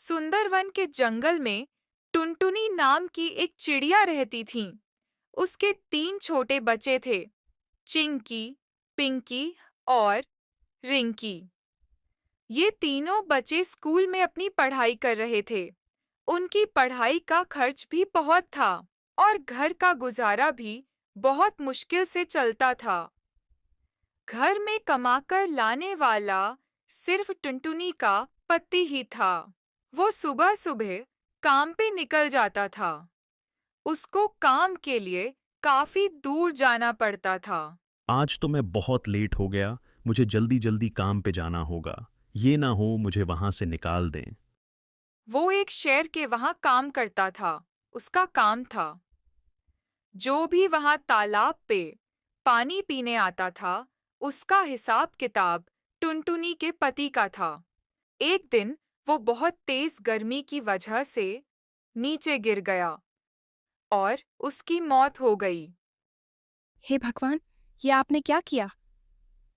सुंदरवन के जंगल में टुनटुनी नाम की एक चिड़िया रहती थी। उसके 3 छोटे बच्चे थे, चिंकी, पिंकी और रिंकी। ये तीनों बच्चे स्कूल में अपनी पढ़ाई कर रहे थे। उनकी पढ़ाई का खर्च भी बहुत था और घर का गुजारा भी बहुत मुश्किल से चलता था। घर में कमाकर लाने वाला सिर्फ टुनटुनी का पति ही था। वो सुबह सुबह काम पे निकल जाता था। उसको काम के लिए काफी दूर जाना पड़ता था। आज तो मैं बहुत लेट हो गया। मुझे जल्दी जल्दी काम पे जाना होगा। ये ना हो मुझे वहां से निकाल दें। वो एक शेर के वहां काम करता था। उसका काम था, जो भी वहां तालाब पे पानी पीने आता था, उसका हिसाब किताब टुनटुनी के पति का था। एक दिन वो बहुत तेज गर्मी की वजह से नीचे गिर गया और उसकी मौत हो गई। हे भगवान, ये आपने क्या किया?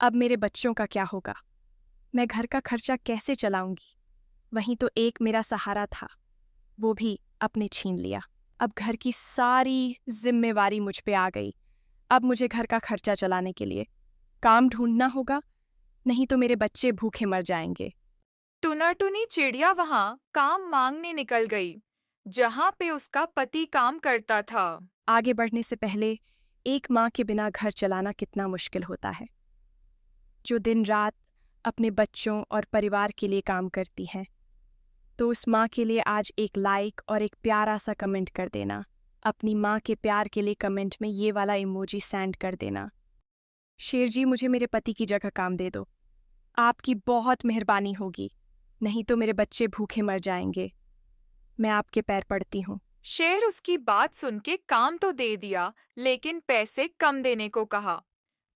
अब मेरे बच्चों का क्या होगा? मैं घर का खर्चा कैसे चलाऊंगी? वहीं तो एक मेरा सहारा था, वो भी आपने छीन लिया। अब घर की सारी जिम्मेवारी मुझ पे आ गई। अब मुझे घर का खर्चा चलाने के लिए काम ढूंढना होगा, नहीं तो मेरे बच्चे भूखे मर जाएंगे। टुनाटुनी चिड़िया वहां काम मांगने निकल गई, जहां पे उसका पति काम करता था। आगे बढ़ने से पहले एक माँ के बिना घर चलाना कितना मुश्किल होता है, जो दिन रात अपने बच्चों और परिवार के लिए काम करती है। तो उस माँ के लिए आज एक लाइक और एक प्यारा सा कमेंट कर देना। अपनी माँ के प्यार के लिए कमेंट में ये वाला इमोजी सेंड कर देना। शेर जी, मुझे मेरे पति की जगह काम दे दो। आपकी बहुत मेहरबानी होगी, नहीं तो मेरे बच्चे भूखे मर जाएंगे। मैं आपके पैर पड़ती हूँ। शेर उसकी बात सुन के काम तो दे दिया, लेकिन पैसे कम देने को कहा।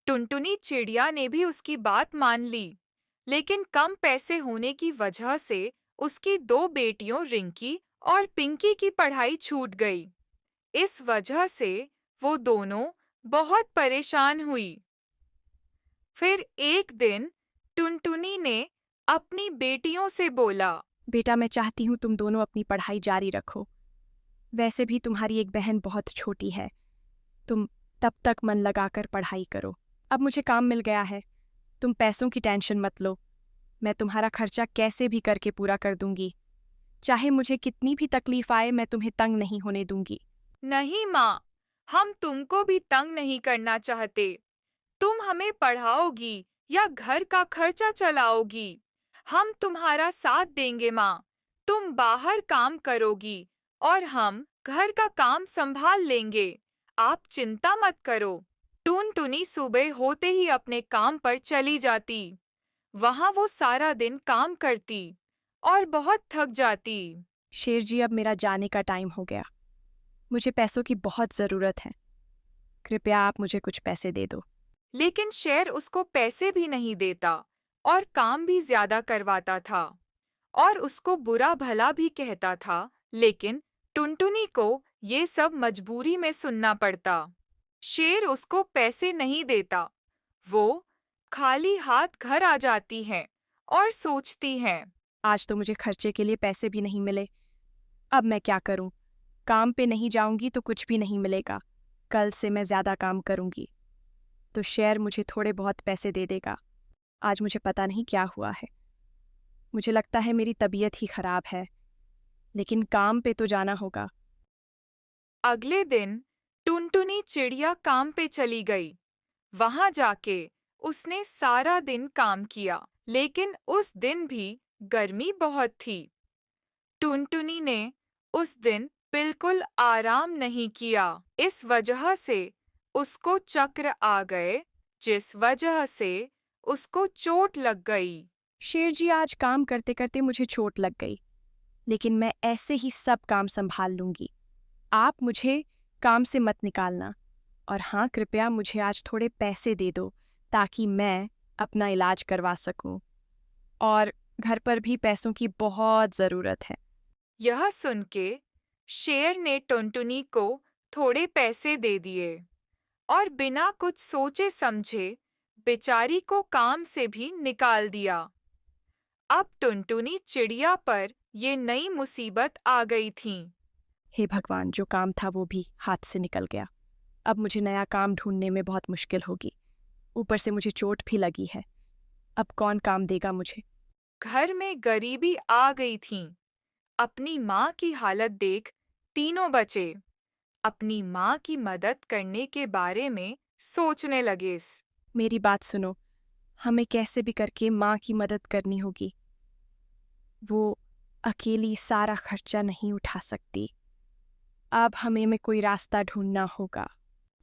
टुनटुनी चिड़िया ने भी उसकी बात मान ली, लेकिन कम पैसे होने की वजह से उसकी 2 बेटियों रिंकी और पिंकी की पढ़ाई छूट गई। इस वजह से वो दोनों बहुत परेशान हुई। फिर एक दिन टुनटुनी ने अपनी बेटियों से बोला, बेटा, मैं चाहती हूँ तुम दोनों अपनी पढ़ाई जारी रखो। वैसे भी तुम्हारी एक बहन बहुत छोटी है, तुम तब तक मन लगाकर पढ़ाई करो। अब मुझे काम मिल गया है, तुम पैसों की टेंशन मत लो। मैं तुम्हारा खर्चा कैसे भी करके पूरा कर दूंगी। चाहे मुझे कितनी भी तकलीफ आए, मैं तुम्हें तंग नहीं होने दूंगी। नहीं माँ, हम तुमको भी तंग नहीं करना चाहते। तुम हमें पढ़ाओगी या घर का खर्चा चलाओगी, हम तुम्हारा साथ देंगे माँ। तुम बाहर काम करोगी और हम घर का काम संभाल लेंगे। आप चिंता मत करो। टुनटुनी सुबह होते ही अपने काम पर चली जाती। वहां वो सारा दिन काम करती और बहुत थक जाती। शेर जी, अब मेरा जाने का टाइम हो गया। मुझे पैसों की बहुत ज़रूरत है। कृपया आप मुझे कुछ पैसे दे दो। लेकिन शेर उसको पैसे भी नहीं देता और काम भी ज्यादा करवाता था और उसको बुरा भला भी कहता था, लेकिन टुनटुनी को ये सब मजबूरी में सुनना पड़ता। शेर उसको पैसे नहीं देता। वो खाली हाथ घर आ जाती है और सोचती है, आज तो मुझे खर्चे के लिए पैसे भी नहीं मिले। अब मैं क्या करूं? काम पे नहीं जाऊंगी तो कुछ भी नहीं मिलेगा। कल से मैं ज़्यादा काम करूंगी तो शेर मुझे थोड़े बहुत पैसे दे देगा। आज मुझे पता नहीं क्या हुआ है। मुझे लगता है मेरी तबीयत ही खराब है, लेकिन काम पे तो जाना होगा। अगले दिन टुनटुनी चिड़िया काम पे चली गई। वहां जाके उसने सारा दिन काम किया, लेकिन उस दिन भी गर्मी बहुत थी। टुनटुनी ने उस दिन बिल्कुल आराम नहीं किया। इस वजह से उसको चक्र आ गए, जिस वजह से उसको चोट लग गई। शेर जी, आज काम करते करते मुझे चोट लग गई, लेकिन मैं ऐसे ही सब काम संभाल लूंगी। आप मुझे काम से मत निकालना। और हाँ, कृपया मुझे आज थोड़े पैसे दे दो ताकि मैं अपना इलाज करवा सकूं। और घर पर भी पैसों की बहुत ज़रूरत है। यह सुन के शेर ने टुनटुनी को थोड़े पैसे दे दिए और बिना कुछ सोचे समझे बेचारी को काम से भी निकाल दिया। अब टुनटुनी चिड़िया पर ये नई मुसीबत आ गई थी। हे भगवान, जो काम था वो भी हाथ से निकल गया। अब मुझे नया काम ढूंढने में बहुत मुश्किल होगी। ऊपर से मुझे चोट भी लगी है। अब कौन काम देगा मुझे? घर में गरीबी आ गई थी। अपनी माँ की हालत देख तीनों बच्चे अपनी माँ की मदद करने के बारे में सोचने लगे। मेरी बात सुनो, हमें कैसे भी करके माँ की मदद करनी होगी। वो अकेली सारा खर्चा नहीं उठा सकती। अब हमें में कोई रास्ता ढूंढना होगा।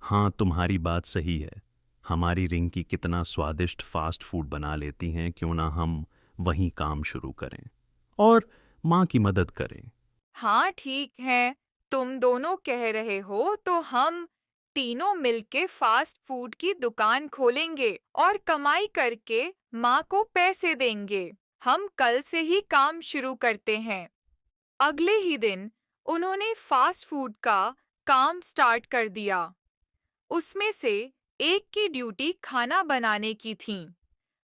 हाँ, तुम्हारी बात सही है। हमारी रिंकी कितना स्वादिष्ट फास्ट फूड बना लेती हैं, क्यों ना हम वहीं काम शुरू करें और माँ की मदद करें। हाँ ठीक है, तुम दोनों कह रहे हो तो हम तीनों मिलके फास्ट फूड की दुकान खोलेंगे और कमाई करके माँ को पैसे देंगे। हम कल से ही काम शुरू करते हैं। अगले ही दिन उन्होंने फास्ट फूड का काम स्टार्ट कर दिया। उसमें से एक की ड्यूटी खाना बनाने की थी,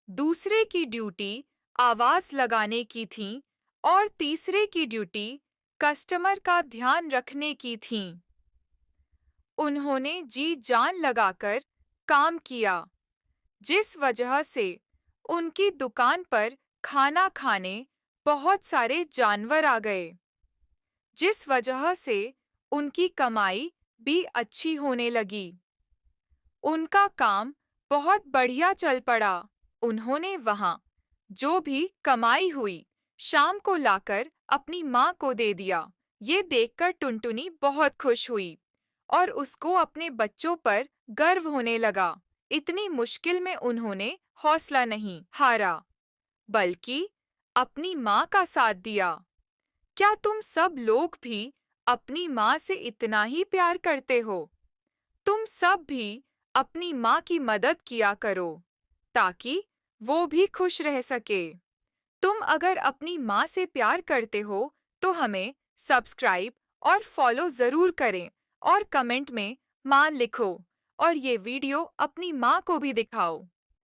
दूसरे की ड्यूटी आवाज लगाने की थी और तीसरे की ड्यूटी कस्टमर का ध्यान रखने की थी। उन्होंने जी जान लगाकर काम किया, जिस वजह से उनकी दुकान पर खाना खाने बहुत सारे जानवर आ गए, जिस वजह से उनकी कमाई भी अच्छी होने लगी। उनका काम बहुत बढ़िया चल पड़ा। उन्होंने वहाँ जो भी कमाई हुई शाम को लाकर अपनी माँ को दे दिया। ये देखकर टुनटुनी बहुत खुश हुई और उसको अपने बच्चों पर गर्व होने लगा। इतनी मुश्किल में उन्होंने हौसला नहीं हारा, बल्कि अपनी माँ का साथ दिया। क्या तुम सब लोग भी अपनी माँ से इतना ही प्यार करते हो? तुम सब भी अपनी माँ की मदद किया करो ताकि वो भी खुश रह सके। तुम अगर अपनी माँ से प्यार करते हो तो हमें सब्सक्राइब और फॉलो ज़रूर करें और कमेंट में माँ लिखो और ये वीडियो अपनी माँ को भी दिखाओ।